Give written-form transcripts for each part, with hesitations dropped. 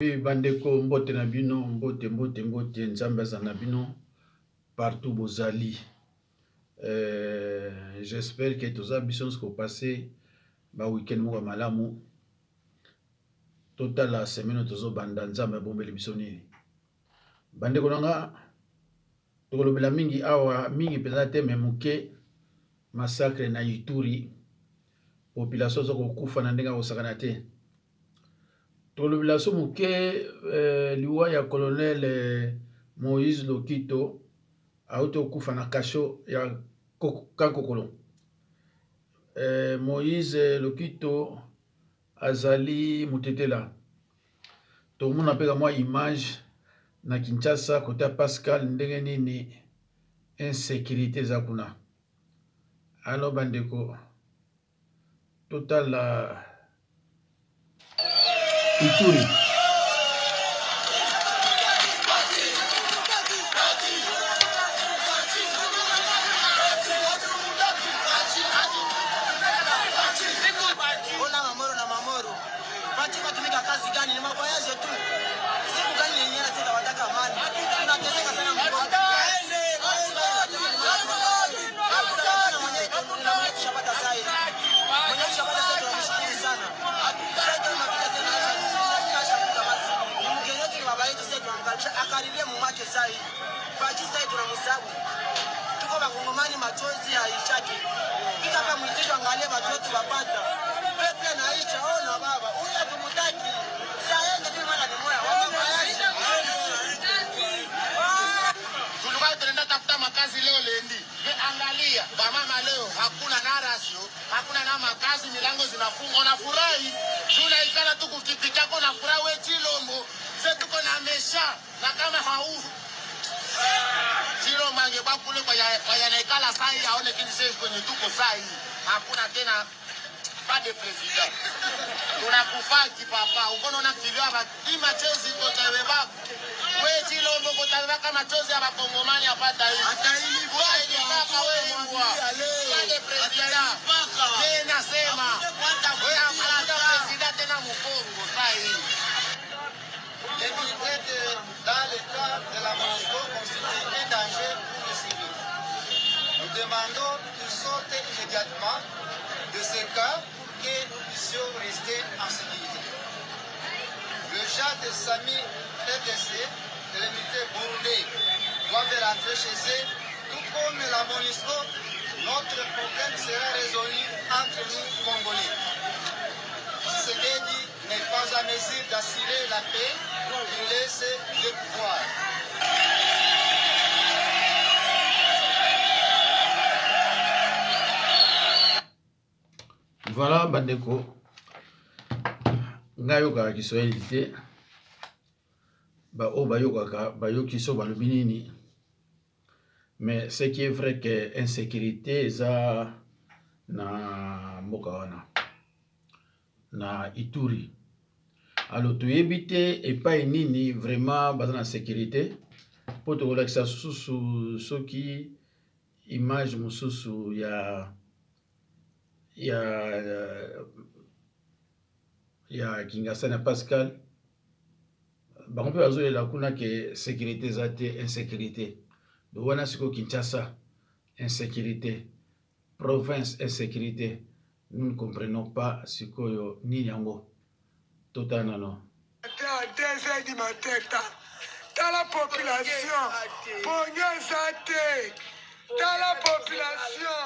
Oui, bandeko mbote na bino, mbote nzambe aza na bino partout bozali. J'espère que toza biso ko passer ba week-end moko malamu. Total la semaine tozo banda nzambe bombeli biso nini. Bandeko nanga tokolobela mingi awa mingi peza te memuke massacre na Ituri. Population zo kokufa na ndenga kosakana te. Tokolobela so muke liwa ya colonel Moïse Lokito auto kufa na kasho ya Kankokolo. Moïse Lokito azali mutetela. To mona peka mwa image na Kinshasa kota Pascal ndenge nini insécurité za kuna. Alors bandeko total Ituri. Akaribia mumake sai. Paji sai tunamusabu. Tuko bakongomani machozi haishaki. Kika hapa mwitisho angalie watoto wapata. Pepe na Aisha ona baba. Huyu tumutaki. Sayenga tu mwana ni moya. Wamemayasha. Tulikuwa tunaenda tafuta makazi leo lendi. Angalia, mama leo hakuna na rasio, hakuna na makazi, milango zinafungwa. Unafurahi. Tunaikala tu kukiti chako na furahi wewe Chilombo. Sasa tuko na mesha na kama hau Chilo mange bakule kwa yanaikala sai aone kile kwenye tuko sai. Hakuna tena pas de president. Tunakufaki papa, ukono na kilio hapa kima chozi kotawe baba. Wewe Chilombo kotawe kama chozi hapa Kongomani apata hivi. Hata hili wewe kaka wewe mbwa. Pas de president. Tena sema wewe hapana president tena mkongo sai. Dans le cas de la MONUSCO constitue un danger pour les civils. Nous demandons qu'ils sortent immédiatement de ce cas pour que nous puissions rester en sécurité. Le Jad de Sami FDC et l'unité burundais doivent rentrer chez eux, tout comme la MONUSCO. Notre problème sera résolu entre nous Congolais. Tshisekedi n'est pas à mesure d'assurer la paix, il laisse le pouvoir. Voilà bandeko. Ngayo ka Kiswahili te. Ba o bayoka bayoki so balobi nini. Mais ce qui est vrai que insécurité za na mboka wana na Ituri. Alors toyebi te epai nini vraiment baza na sécurité po tokolakisa susu soki image mususu ya Kinshasa na Pascal bango mpe bazolela kuna ke sécurité za te insécurité. Do wana siko Kinshasa insécurité, province insécurité. Nous ne comprenons pas sikoyo nini yango. Totana non. Dans la population, dans la population,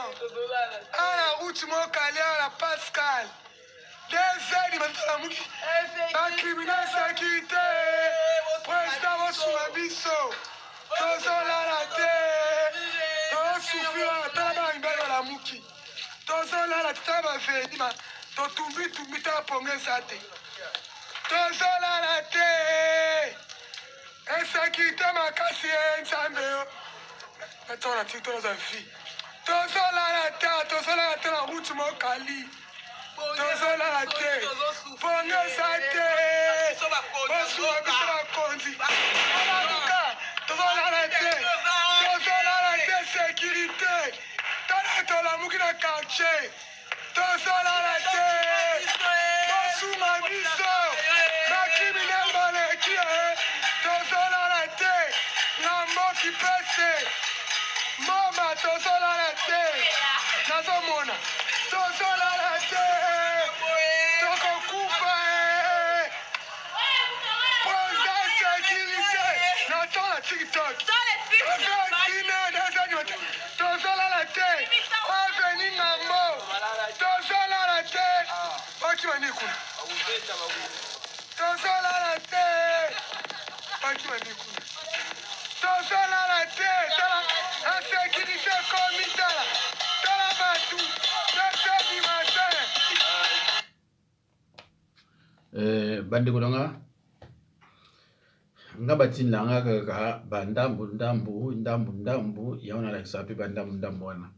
à la route à la Pascal, la criminelle sécurité, président Wassouabiso, Tozola la terre, Tozola la terre, la Mouki, Tozola la terre, Totumbi ta ponge sate, Tozola la terre, insécurité makasi nzambe. Attends la petite dans un vie. Tozola la terre, la route mokali. Tozola la terre, ponge sate, Wassouabiso kondi. Tozola la terre, sécurité. Tozola muki na quartier. Tozola la terre, Wassouabiso, ma criminel balé. mitoto. Ozokina nazanyote. Tozolala te. Oveni ngambo. Tozolala te. Okimani kuna. Tozolala te. Okimani kuna. Tozolala te. Insécurité komitala. Tala batu. Tosobi masere. Bandeko nanga nga batinda nga kaka bandambu yaona lakisa pe bandambu wana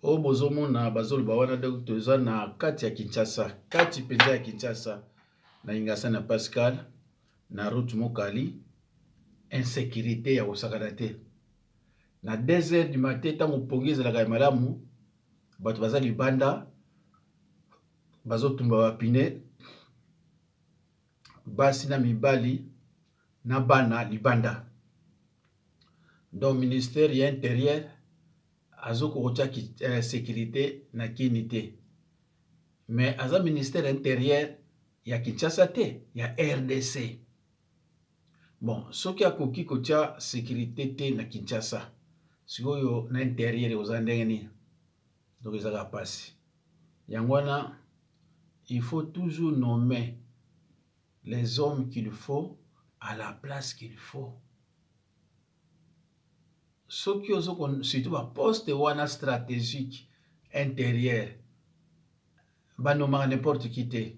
o bozomona bazoloba wana donc toza na kati ya Kinshasa, kati penza ya Kinshasa na Ingasa na Pascal na route Mokali. Insécurité ya kosakana te na 2h du matin tango pongezelaka ya malamu bato baza libanda bazotumba bapine basi na mibali na bana libanda. Donc ministère ya intérieur azoko kotia sécurité na kini te, mais aza ministère intérieur ya Kinshasa te, ya RDC. Bon, soki akoki kotia sécurité te na Kinshasa, sikoyo na intérieur oza ndenge nini? Donc ezaka pasi. Yango wana il faut toujours nommer les hommes qu'il faut à la place qu'il faut. Ceux qui ont surtout un poste wana stratégique intérieur, bah nommer n'importe qui te.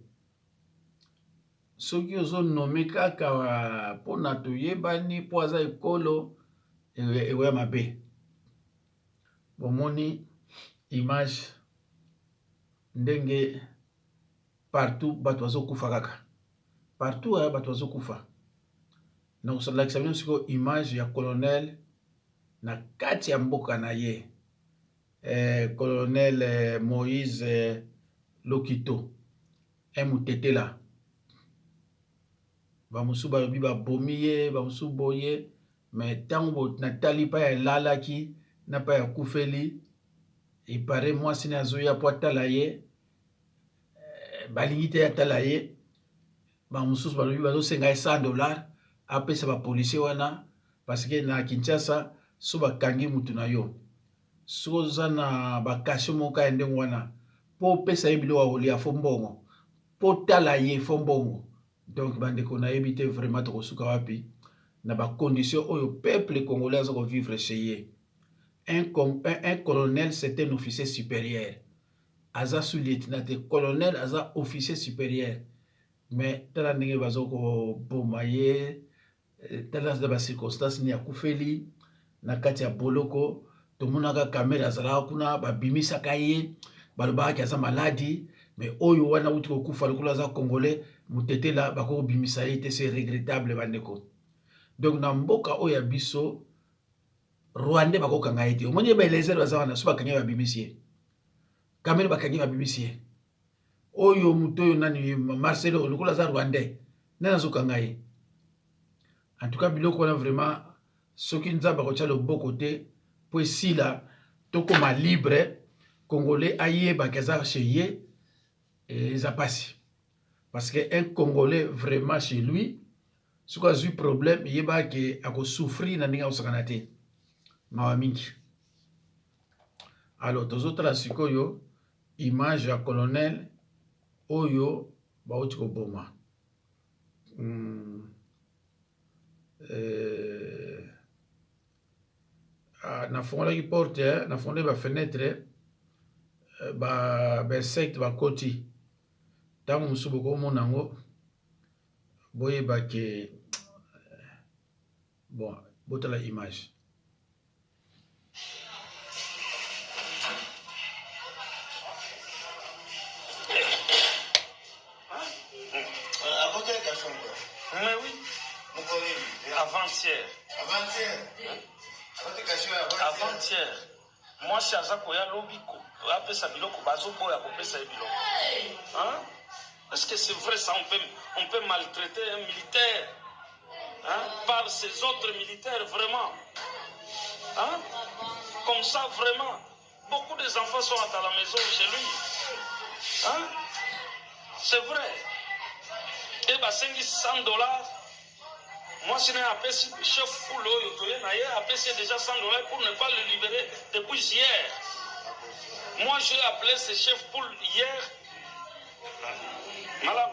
Ceux qui ont nommé kaka pour natoye bani poza ekolo ewe mabe. Bon moni image ndenge partout batwazo kufa kaka. Partout batwazo kufa. Donc sur l'examen siko image ya colonel na kati ya mboka na ye. Colonel Moïse Lokito Mutetela. Bamusu balobi babomiye, bamusu boye, mais tango natali pa ya lalaki na pa ya kufeli. Il paraît moi sina azoya po atala ye. Balingi te atala ye. Bamusu balobi bazosenga $100 apesa ba policier wana parce que na Kinshasa so bakangi mutu na yo. So zana bakasho moka ende wana po pesa ebilo wa olia fombongo. Po tala ye fombongo. Donc bandeko na ebite vraiment to kosuka wapi na ba condition oyo peuple congolais azo vivre chez ye. Un colonel c'est un officier supérieur. Aza sous-lieutenant, colonel aza officier supérieur. Mais tala ndenge bazoko bomaye tala za ba circonstances ni akufeli na kati ya boloko tomonaka kamera zala kuna babimisaka ye balobaki aza maladi mais oyo wana uti kokufa lokola za congolais Mutetela bako bimisa ye te, c'est regrettable bandeko. Donc na mboka oya biso Rwandais bako kanga ye te omoni ba elezer baza wana so bakanga babimisi kamera bakanga babimisi oyo muto oyo nani Marcelo lokola za Rwandais nana zo kanga ye. En tout cas biloko wana vraiment soki nzamba kotia loboko te po esila tokoma libre congolais ayeba kaza chez ye eza pasi. Parce qu'un Congolais vraiment chez lui, si il a eu problème, il a souffrir dans les gens. Alors, tous autres, là, image à colonel, Oyo, Bautiko Boma. Na fondé la porte, na fondé la fenêtre, ba secte, ba koti. Tango musuboko monango boye bake bon botala image quel garçon quoi? Mais oui. Avant-hier. Avant-hier. Avant-hier. Moi c'est Azakoya Lobiko. Apesa biloko bazo boya kopesa biloko. Hein? Est-ce que c'est vrai ça? On peut maltraiter un militaire par ces autres militaires vraiment? Hein? Comme ça vraiment. Beaucoup des enfants sont à la maison chez lui. Hein? C'est vrai. Et bah $100. Moi, je n'ai appelé chef pour l'eau, appelé déjà 100 $ pour ne pas le libérer depuis hier. Moi, j'ai appelé ce chef pour hier. Madame.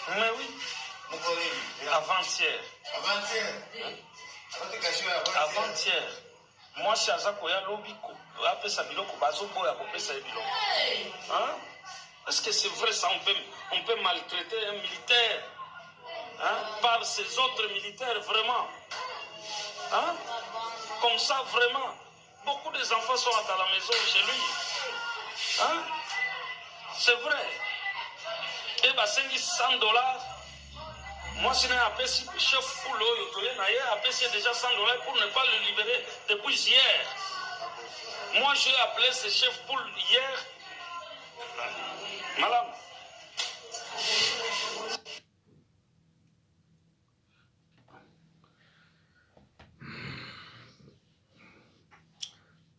Mais oui. Avant-hier. Avant-hier. Moi, je suis à Zakoya Lobiko. Après ça, biloko bazobo ya kopesa biloko. Hein? Est-ce que c'est vrai ça? On peut maltraiter un militaire, hein, par ses autres militaires, vraiment? Hein? Comme ça, vraiment. Beaucoup des enfants sont à la maison chez lui. Hein? C'est vrai. Et bah, c'est 100 $. Moi, je n'ai appelé chef pour l'eau, appelé déjà 100 $ pour ne pas le libérer depuis hier. Moi, j'ai appelé ce chef pour hier. Madame.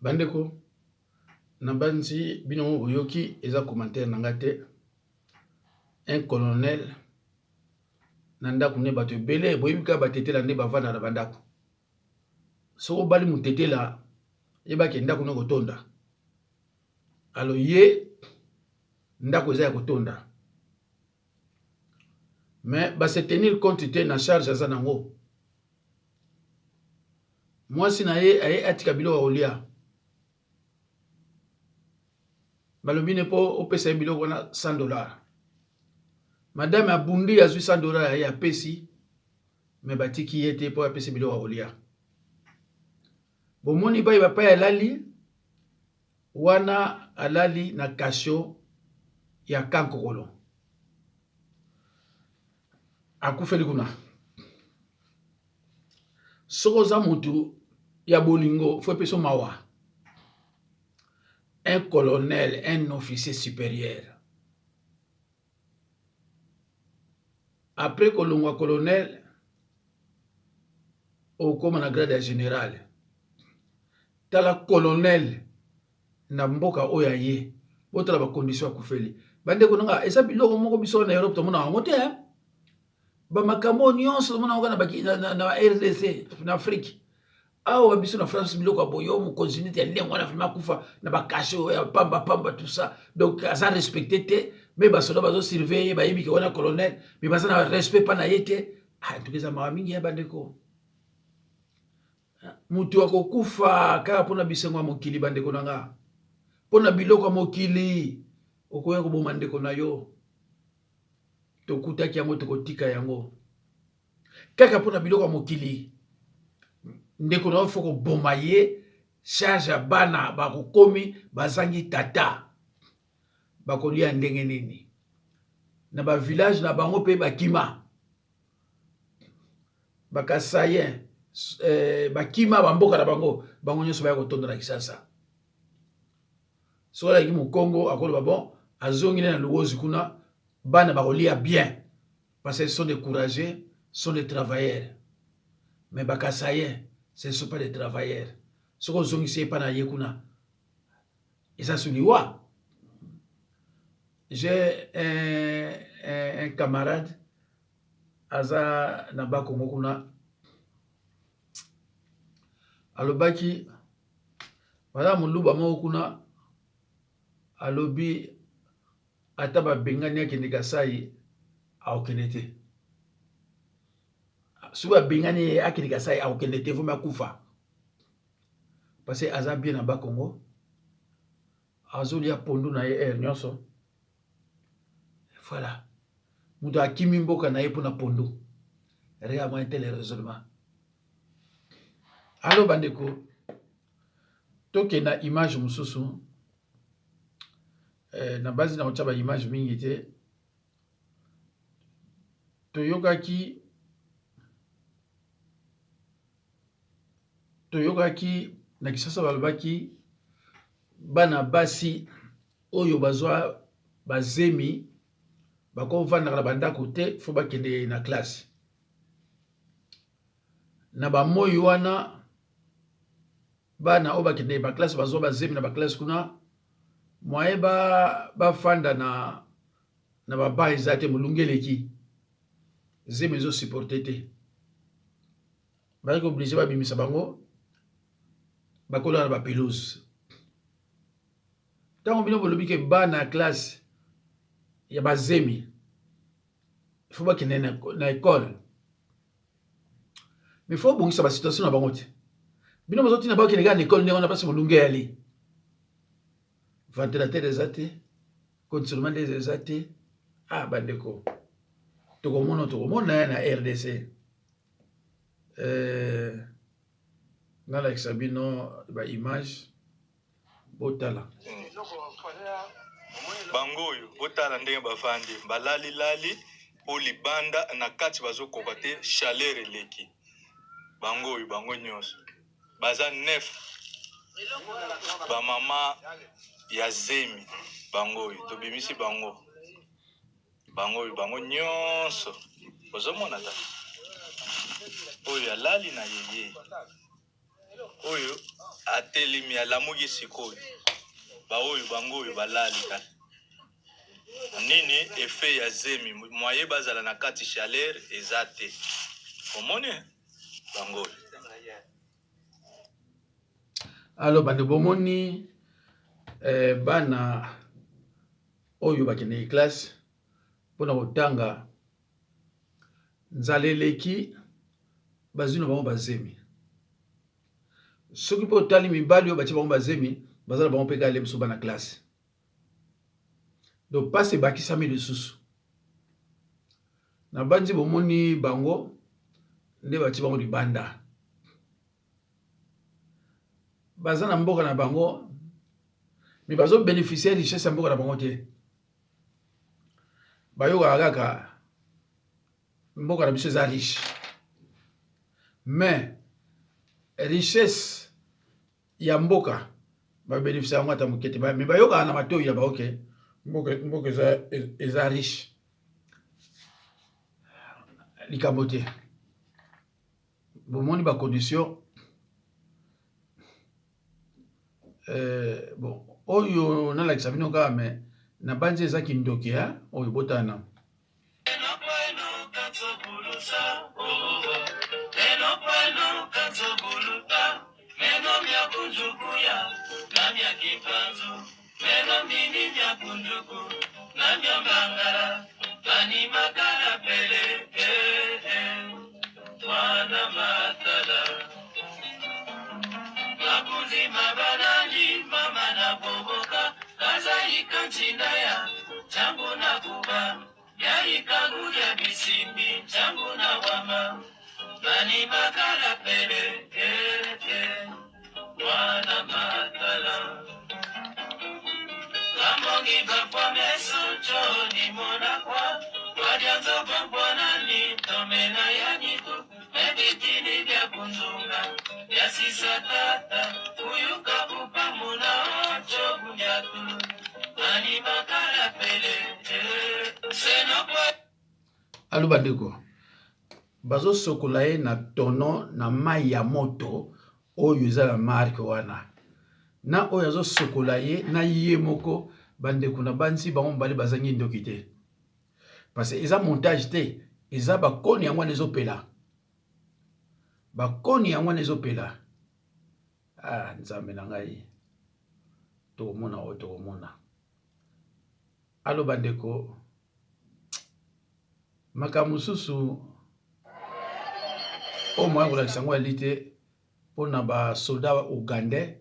Bandeko, Nambansi, bino oyoki, eza commentaire nangate. Un colonel, nanda kune bato ebele, boyibika batete la ne bavana na bandako. Soko bali mutete la, yeba ke ndako ne kotonda. Alo ye, ndako eza ya kotonda. Mais ba se tenir compte te na charge aza nango. Mwasi na ye aye atika bilo wa olia. Balobine po opesa bilo wana 100 $. Madame abundi azwi 100 $ ya pesi, me batiki yete po apesi bilo wa olia. Bomoni bayi bapa ya lali, wana alali na kasho ya kankokolo. Akufeli kuna. Soko za mutu ya bolingo fwe peso mawa. Un colonel, un officier supérieur. Après kolongwa colonel, au comme na grade général. Tala colonel na mboka oya ye. Botala ba condition akufeli. Bande konanga esa biloko moko biso na Europe to mona ngote hein. Ba makambo nyonso to mona ngana baki na RDC na Afrique. Awa biso na France biloko aboyo mu continent ya lengo na fima kufa na ba kasho ya pamba tout ça. Donc ça respecté te mais ba soda bazo surveiller ba yibi ke wana colonel mais ba na respect pa na yete. Ah tukeza mara mingi ya bandeko. Mutu akokufa kaka pona bisengo mokili bandeko nanga. Pona biloko mokili okoya ko boma ndeko na yo. Tokutaki yango tokotika yango. Kaka pona biloko mokili. Ndeko na foko boma ye charge bana bakokomi bazangi tata. Bakolia ndenge nini. Na ba village na bango pe bakima. Bakasayen bakima bamboka na bango nyonso baya kotonda na Kisasa. Sola ki mu Congo akolo bon azongi na luwozi kuna bana bakolia bien parce qu'ils sont découragés, sont des travailleurs. Mais bakasayen ce ne sont pas des travailleurs. Ce qu'on zongi c'est pas na yekuna. Et ça suliwa. J'ai un camarade aza na Bakongo kuna. Alobaki madame Luba moko kuna alobi ataba bengani akende Kasai aokende te. Suba bengani akende Kasai aokende te voma kufa. Parce que aza bien na Bakongo. Azolia pondu na ye nyonso. Voilà. Mutu akimi mboka na ye pona pondu. Réellement tel raisonnement. Allo bandeko. Toke na image mususu. Na base na ochaba image mingi te. Toyokaki na Kisasa balobaki bana basi oyo bazwa bazemi bako vanda na banda côté faut bakende na classe na ba moyi wana bana o bakende ba classe bazo bazemi na ba classe kuna moye ba fanda na ba ba ezate mulungeleki zemi zo supporter te ba ko obligé ba bimisa bango bakola na ba pelouse tango bino bolobi ke bana classe ya bazemi faut bakende na école mais faut bongisa ba situation na bango te bino bazo tina bakende ga na école ndenge na pasi mulunge yali ventilateur ezate conditionnement des ezate ah bandeko tokomona na RDC ngala kisabino ba image botala bango oyo botala ndenge bafandi balali po libanda na kati bazokoka te chaleur eleki bango oyo bango nyonso baza 9 bamama ya zemi bango oyo tobimisi bango oyo bango nyonso ozomona ta oyo alali na yeye oyo atelemi alamuki sikoyo baoyo bango oyo balali kaka nini effet ya zemi moye bazala na kati chaleur eza te omoni bango oyo alo bande bomoni bana oyo bakende classe mpona kotanga nzala eleki bazwi na bango bazemi soki mpe otali mibali oyo batie bango bazemi baza na bango mpe kale mosu bana classe donc pasi ebakisami lisusu na bandi bomoni bango nde batie bango libanda baza na mboka na bango me bazobénéficie richesse ya mboka na bango te bayokaka kaka mboka na biso eza riche mais richesse ya mboka babénéficie yango ata moke te me bayokaka na matoi ya baoke mboka eza riche likambo te bomoni bacondition bon oyo nalakisa bino kaka me na banzi eza kindoki oyo botana alo bandeko bazosokola ye na tono na mai ya moto oyo eza na marke wana na oyo azosokola ye na ye moko bandeko na banzi bango mobali bazangi ndoki te parce que eza montage te eza bakoni yango wana ezopela bakoni yango wana ezopela nzambe na ngai tokomona oyo tokomona alo bandeko makambo mosusu oyo moya kolakisa yango yali te mpona basoldat ugandais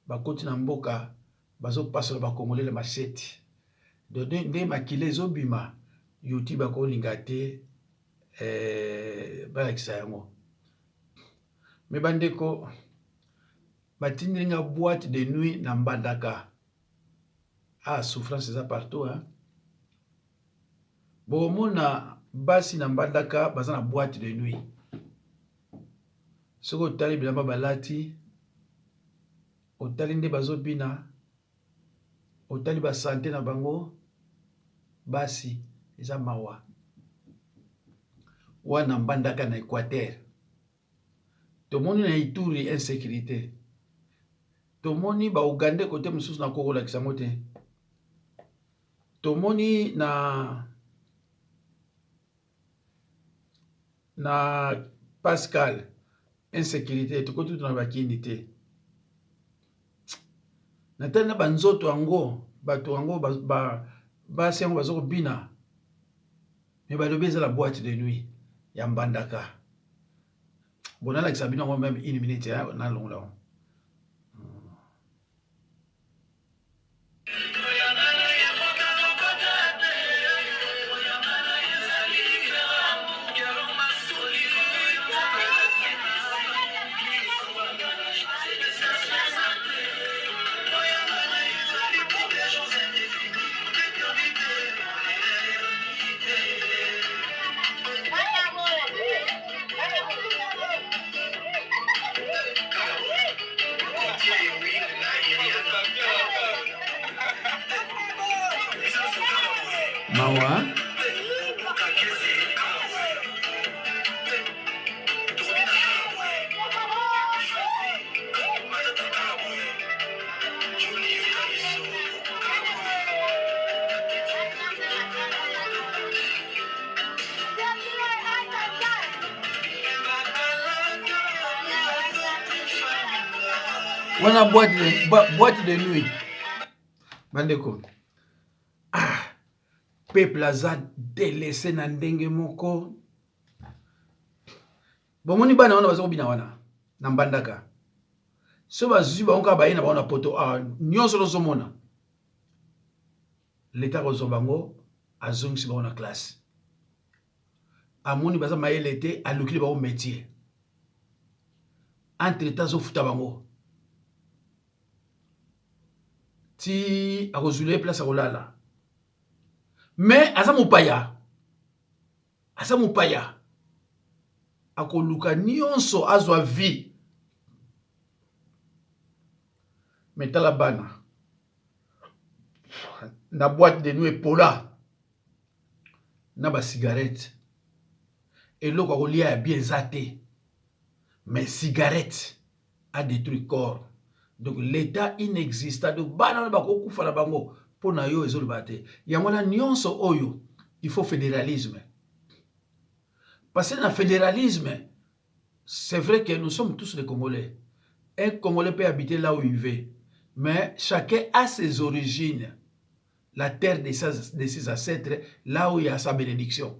bakoti na mboka bazopasola bakongolele masheti nde makila ezobima yuti bakolinga te balakisa yango me bandeko batindelinga boîte de nuit na Mbandaka souffrance eza partout bomona basi na Mbandaka baza na boîte de nuit soki otali bilamba balati otali nde bazobina otali basante na bango basi eza mawa wana mbandaka na Équateur tomoni na Ituri insécurité tomoni ba Ougandais côté mosusu na Congo lakisa mote tomoni na Pascal insécurité tukoti na bakindi te na tena banzoto yango bato yango basi yango bazo kobina mais balobi eza la boîte de nuit ya mbandaka bonalakisa bino yango même une minute na longola mawa wana boîte de nuit bandeko peuple aza délaissé na ndenge moko bomoni bana wana baza kobina wana na mbandaka so bazwi bango kaka baye na bango na poto nyonso tozomona leta kozwa bango azongisi bango na classe amoni baza mayele te alukili bango métier entre temps azofuta bango ti akozwila ye place akolala mais aza mopaya akoluka nyonso azwa vie mais tala bana na boîte de nuit epola na basigarette eloko akolia ya bien eza te mais cigarette a détruit corps donc l'état inexistant donc bana wana bakokufa na bango mpo na yo ezoloba te yango wana nyonso oyo il faut fédéralisme parce que na fédéralisme c'est vrai que nous sommes tous des Congolais un Congolais peut habiter là où il veut mais chacun a ses origines la terre de ses ancêtres là où il y a sa bénédiction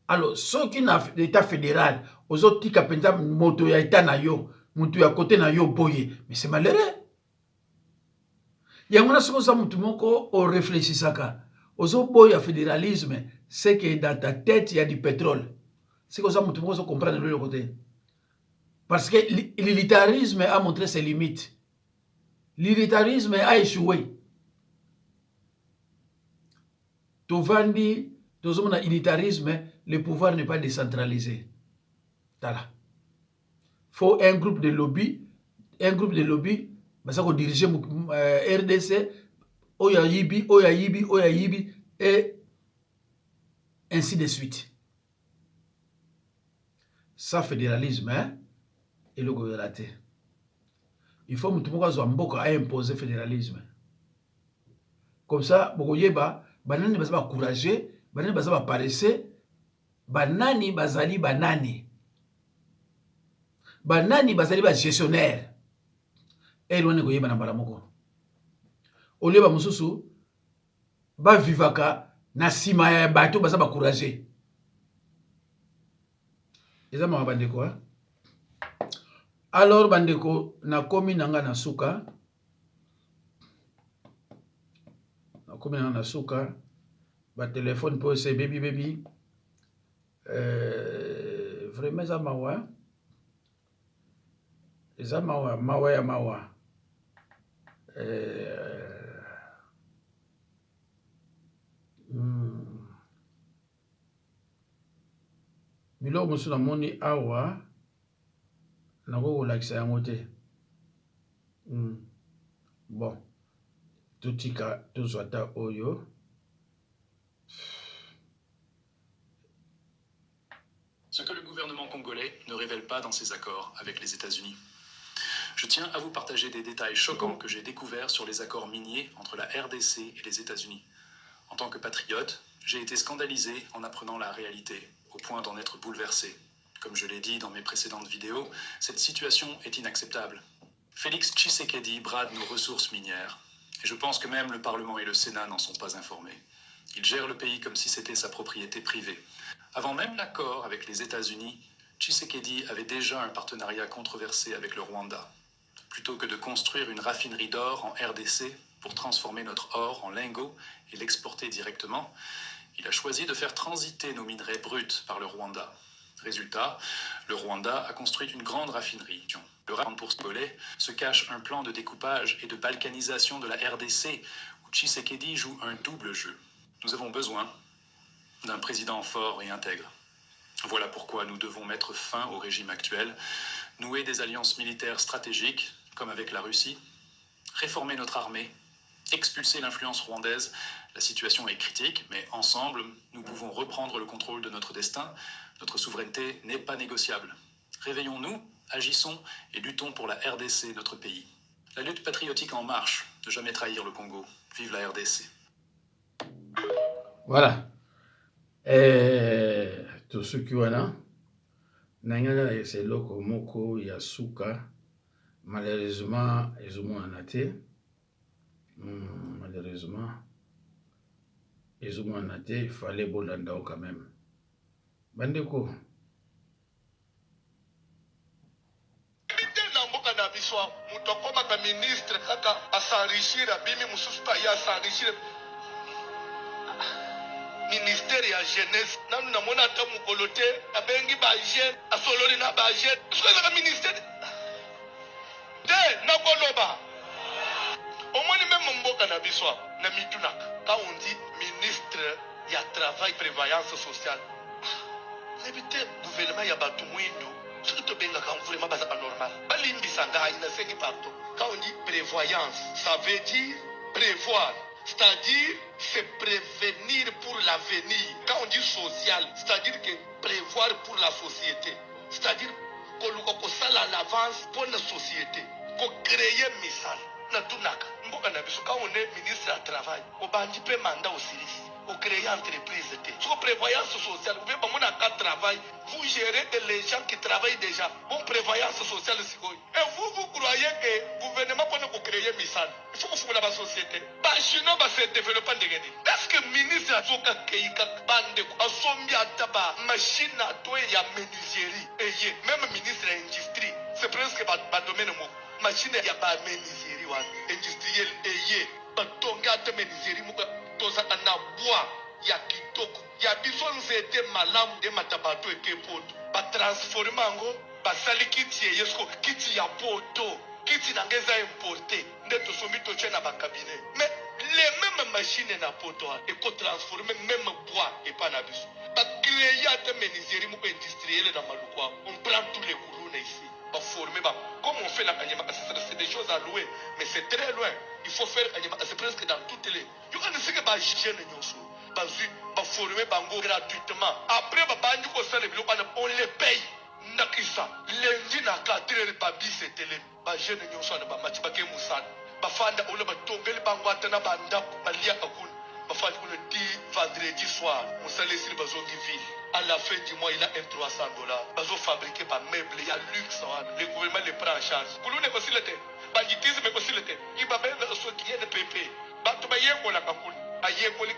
alors soki na l'état fédéral ozotika penza moto ya état na yo mutu ya côté na yo boye mais c'est malheureux yango na soko za mutu moko o réfléchissaka ozo boya fédéralisme c'est que dans ta tête il y a du pétrole c'est que ça mutu moko ozo comprendre le côté parce que l'ilitarisme a montré ses limites l'ilitarisme a échoué tovandi tozomona ilitarisme le pouvoir n'est pas décentralisé tala faut un groupe de lobby baza ko diriger RDC oya yibi et ainsi de suite ça fédéralisme et le gouvernement il faut mutu moko azwa mboka a imposer fédéralisme comme ça bokoyeba banani baza ba courageux banani baza ba paresseux banani bazali banani bazali ba gestionnaire elwane koyeba na mbala moko oleba mosusu bavivaka na nsima ya bato baza ba courageux eza mawa bandeko alors bandeko nakomi nanga na suka ba telefone po ese bebi vraiment eza mawa biloko mosusu namoni awa nakokolakisa yango te bon totika tozwa ata oyo gouvernement congolais ne révèle pas dans ses accords avec les États-Unis. Je tiens à vous partager des détails choquants que j'ai découverts sur les accords miniers entre la RDC et les États-Unis. En tant que patriote, j'ai été scandalisé en apprenant la réalité, au point d'en être bouleversé. Comme je l'ai dit dans mes précédentes vidéos, cette situation est inacceptable. Félix Tshisekedi brade nos ressources minières, et je pense que même le Parlement et le Sénat n'en sont pas informés. Il gère le pays comme si c'était sa propriété privée. Avant même l'accord avec les États-Unis, Tshisekedi avait déjà un partenariat controversé avec le Rwanda. Plutôt que de construire une raffinerie d'or en RDC pour transformer notre or en lingots et l'exporter directement, il a choisi de faire transiter nos minerais bruts par le Rwanda. Résultat, le Rwanda a construit une grande raffinerie. Le Rwanda pour congolais se cache un plan de découpage et de balkanisation de la RDC où Tshisekedi joue un double jeu. Nous avons besoin d'un président fort et intègre. Voilà pourquoi nous devons mettre fin au régime actuel, nouer des alliances militaires stratégiques, comme avec la Russie, réformer notre armée, expulser l'influence rwandaise. La situation est critique, mais ensemble, nous pouvons reprendre le contrôle de notre destin. Notre souveraineté n'est pas négociable. Réveillons-nous, agissons et luttons pour la RDC, notre pays. La lutte patriotique en marche, ne jamais trahir le Congo. Vive la RDC. Voilà. Tosuki wana nangana c'est loko moko ya suka malheureusement ezomonana te. Malheureusement ezomonana te, il fallait bolanda quand même. Bandeko Mutokoma ministre kaka asanrichir abimi mususu pa ya asanrichir ministère ya jeunesse nanu namona ata mokolo te abengi bajeune asololi na bajeune soki ezaka ministère te nakoloba omoni meme mboka na biso na mitunaka ka on dit ministre ya travail prévoyance sociale nayebi te gouvernement ya bato mwindu soki tobengaka vraiment bazaka normal balimbisa ngai nasengi pardon. Quand on dit prévoyance, ça veut dire prévoir. C'est-à-dire, c'est prévenir pour l'avenir. Quand on dit social, c'est-à-dire que prévoir pour la société. C'est-à-dire, qu'on sale à l'avance pour la société. Qu'on crée misal. Quand on est ministre du travail, on a un mandat au service. Au créer entreprise. Sur prévoyance sociale, vous pouvez pas travail, vous gérez les gens qui travaillent déjà. Bon, prévoyance sociale, c'est quoi? Et vous croyez que le gouvernement peut créer misal? Il faut que vous la société. Sinon, c'est développement de gagner. Est-ce que le ministre a dit que bande a sombi à tabac, machine à toi et à menuiserie? Et même ministre de l'industrie, c'est presque pas domaine mot. Machine à pas menuiserie, industriel, et batonga de menuiserie. Tozaka na bois ya kitoko ya biso nzete malamu de matabato ekepoto batransforme yango basali kiti yesko kiti ya poto kiti nanga eza importé nde tosomi totie na bakabinet mais les mêmes machines na poto ekotransforme même bois epa na biso bacreye ate menuiserie moko industrielle na malukwa on prend tous les couronnes ici former comme on fait la Kanyama, c'est des choses à louer, mais c'est très loin. Il faut faire Kanyama, c'est presque dans toutes les. You can see que former bango gratuitement. Après, on les paye. Nakisa, lundi na 4h, babi c'était les. Jeune nyoso na match bake musana. Bafanda on ba tombeli bango atana banda balia akun. Bafanda on dit vendredi soir, on s'allait sur bazongi ville. À la fin du mois, il a $300. Ils ont fabriqué par meubles, il y a luxe. Le gouvernement les prend en charge. Pour nous, aussi le thé. Banditisme est aussi le thé. Il va même ce qui est de pépé. Bantu ba yeko la kakul. Ayeko li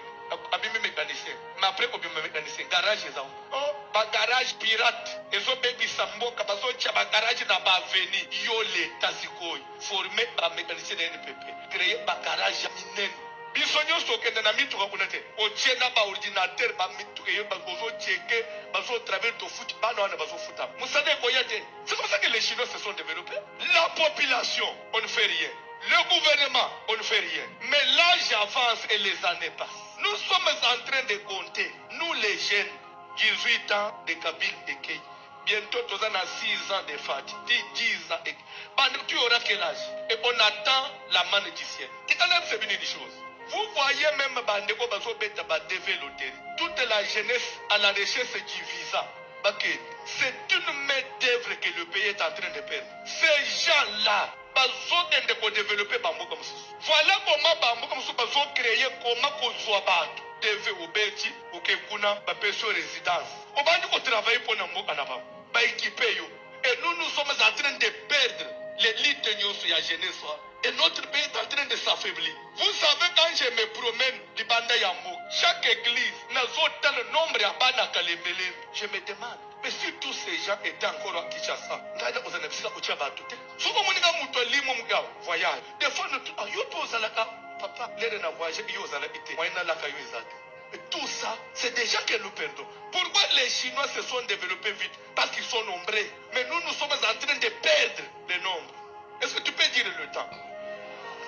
abimi mécanicien. Mais après ko bimi mécanicien, garage ezao. Oh, ba garage pirate. Ezo baby sambo kabazo cha ba garage na ba avenue. Yo le tazikoy. Former ba mécanicien de NPP. Créer ba garage minen. Biso nyonso okende na mituka kuna te otie na baordinateur bamituka eyo bazocheke bazotravers tofuti bana wana bazofuta musade ekoya te. C'est comme ça que les Chinois se sont développés. La population, on ne fait rien. Le gouvernement, on ne fait rien. Mais l'âge avance et les années passent. Nous sommes en train de compter, nous les jeunes, 18 ans de Kabyle et Key. Bientôt, tu as 6 ans de Fati, 10 ans. Tu auras quel âge? Et on attend la main du ciel. C'est quand même c'est bien des choses. Vous voyez même Bandeko Bazo Beta Badeve Loterie. Toute la jeunesse à la recherche du visa. C'est une main d'œuvre que le pays est en train de perdre. Ces gens-là, ils ont développé Bambo comme ça. Voilà comment Bambo comme ça, ils ont créé comment qu'on soit battu. Deve obeti, ou que kuna, sur résidence. On va nous travailler pour nous, on équiper yo. Et nous sommes en train de perdre l'élite de la jeunesse. Et notre pays est en train de s'affaiblir. Vous savez, quand je me promène du Banda Yambo, chaque église n'a pas le nombre à Banaka Lebele. Je me demande, mais si tous ces gens étaient encore à Kinshasa, vous allez vous en faire au Tchabatu. Si vous avez un voyage, des fois, papa, l'air n'a voyagé, il y a été. Et tout ça, c'est déjà que nous perdons. Pourquoi les Chinois se sont développés vite? Parce qu'ils sont nombreux. Mais nous sommes en train de perdre le nombre. Est-ce que tu peux dire le temps?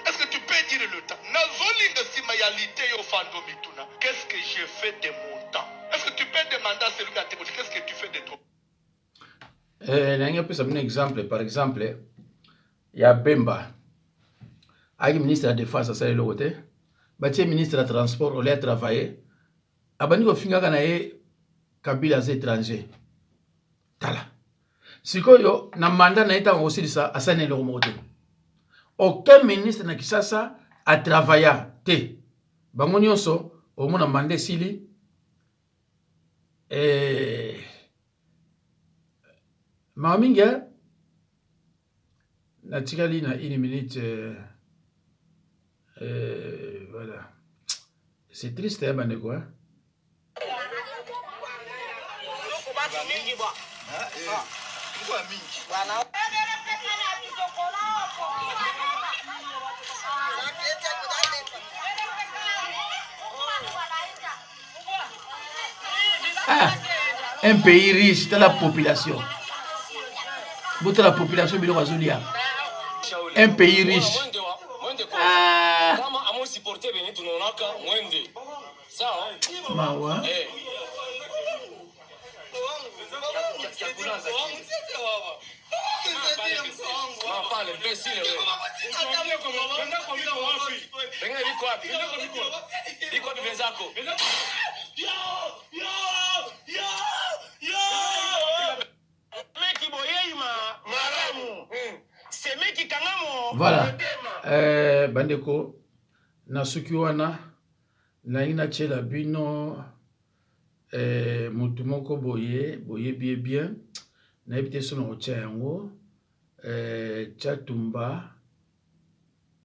Est-ce que tu peux dire le temps? Qu'est-ce que j'ai fait de mon temps? Est-ce que tu peux demander à celui qui a témoigné, qu'est-ce que tu fais de toi? Un exemple, par exemple, il y a Bemba, le ministre de la Défense, ça le côté, le ministre de la Transport, on l'a travaillé, abani ko finga kana ye Kabila za étranger. Tala. Sikoyo, na mandat na ita aussi ça, asane le moté. Aucun ministre na Kinshasa a travaillé. Te. Bango nyonso, au mona mandé sili, Maminga, na tikali na 1 minute, voilà. C'est triste, hein, Bandeko, hein? Ah, un pays riche, dans la population. Bout la population, un pays riche. Ah. Mawa. Voilà. Bandeko, na sukiwana, na ina chela bino, mutumoko boye bien, na ebite sono ocha yango, chatumba,